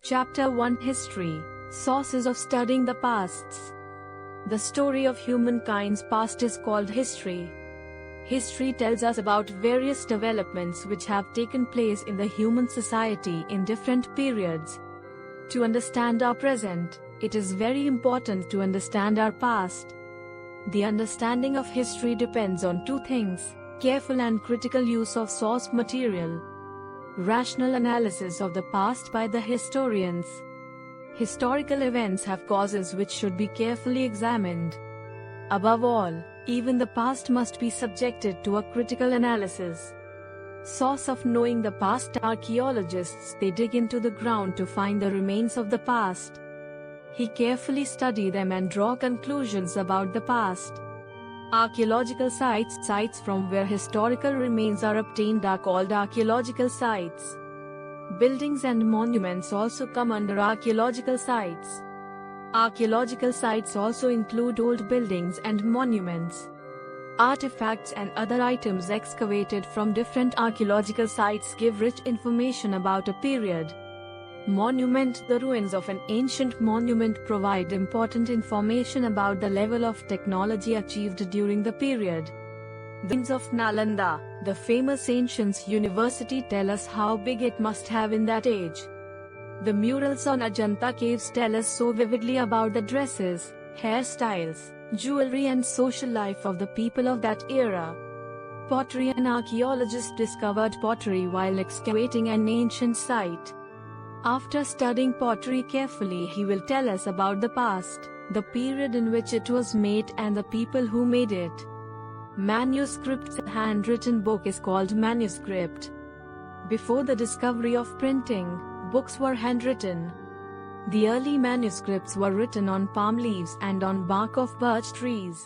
Chapter 1 History. Sources of studying the pasts. The story of humankind's past is called history. History tells us about various developments which have taken place in the human society in different periods. To understand our present, it is very important to understand our past. The understanding of history depends on two things: careful and critical use of source material. Rational analysis of the past by the historians. Historical events have causes which should be carefully examined. Above all, even the past must be subjected to a critical analysis. Source of knowing the past: archaeologists, they dig into the ground to find the remains of the past. He carefully study them and draw conclusions about the past. Archaeological sites from where historical remains are obtained are called archaeological sites. Buildings and monuments also come under archaeological sites. Archaeological sites also include old buildings and monuments. Artifacts and other items excavated from different archaeological sites give rich information about a period. Monument: the ruins of an ancient monument provide important information about the level of technology achieved during the period. The ruins of Nalanda, the famous ancient university, tell us how big it must have in that age. The murals on Ajanta caves tell us so vividly about the dresses, hairstyles, jewelry and social life of the people of that era. Pottery: an archaeologist discovered pottery while excavating an ancient site. After studying pottery carefully, he will tell us about the past, the period in which it was made and the people who made it. Manuscripts: a handwritten book is called manuscript. Before the discovery of printing, books were handwritten. The early manuscripts were written on palm leaves and on bark of birch trees.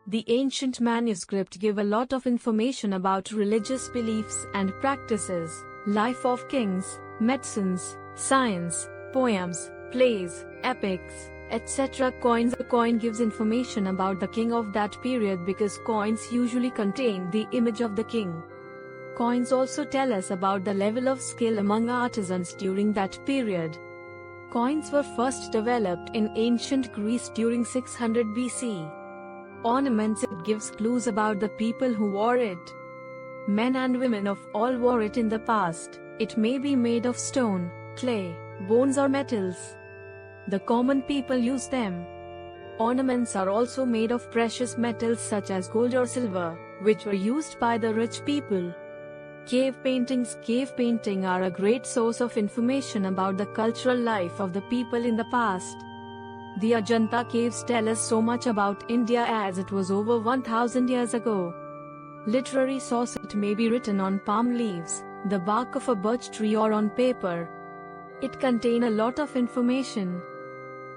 The ancient manuscript give a lot of information about religious beliefs and practices, life of kings, medicines, science, poems, plays, epics, etc. Coins: a coin gives information about the king of that period because coins usually contain the image of the king. Coins also tell us about the level of skill among artisans during that period. Coins were first developed in ancient Greece during 600 BC. Ornaments: it gives clues about the people who wore it. Men and women of all wore it in the past. It may be made of stone, clay, bones or metals. The common people use them. Ornaments are also made of precious metals such as gold or silver, which were used by the rich people. Cave paintings: cave painting are a great source of information about the cultural life of the people in the past. The Ajanta caves tell us so much about India as it was over 1000 years ago. Literary source: it may be written on palm leaves, the bark of a birch tree or on paper. It contains a lot of information.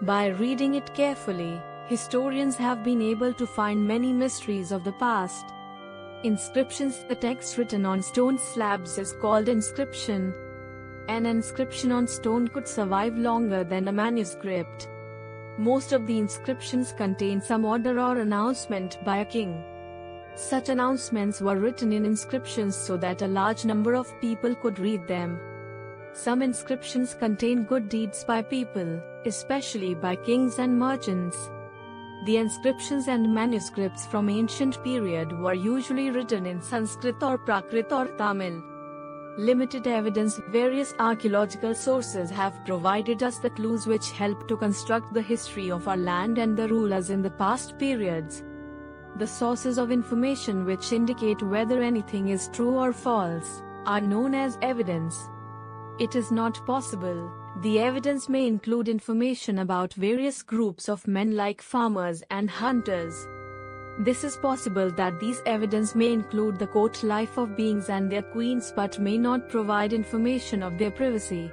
By reading it carefully, historians have been able to find many mysteries of the past. Inscriptions: the text written on stone slabs is called inscription. An inscription on stone could survive longer than a manuscript. Most of the inscriptions contain some order or announcement by a king. Such announcements were written in inscriptions so that a large number of people could read them. Some inscriptions contain good deeds by people, especially by kings and merchants. The inscriptions and manuscripts from ancient period were usually written in Sanskrit or Prakrit or Tamil. Limited evidence: various archaeological sources have provided us the clues which help to construct the history of our land and the rulers in the past periods. The sources of information which indicate whether anything is true or false are known as evidence. It is not possible. The evidence may include information about various groups of men like farmers and hunters. This is possible that these evidence may include the court life of beings and their queens but may not provide information of their privacy.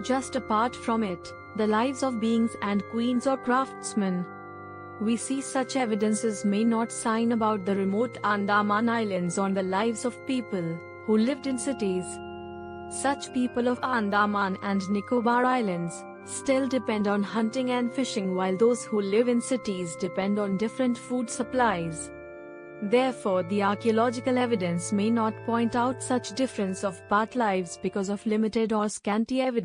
Just apart from it, the lives of beings and queens or craftsmen. We see such evidences may not sign about the remote Andaman Islands or the lives of people who lived in cities. Such people of Andaman and Nicobar Islands still depend on hunting and fishing, while those who live in cities depend on different food supplies. Therefore, the archaeological evidence may not point out such difference of path lives because of limited or scanty evidence.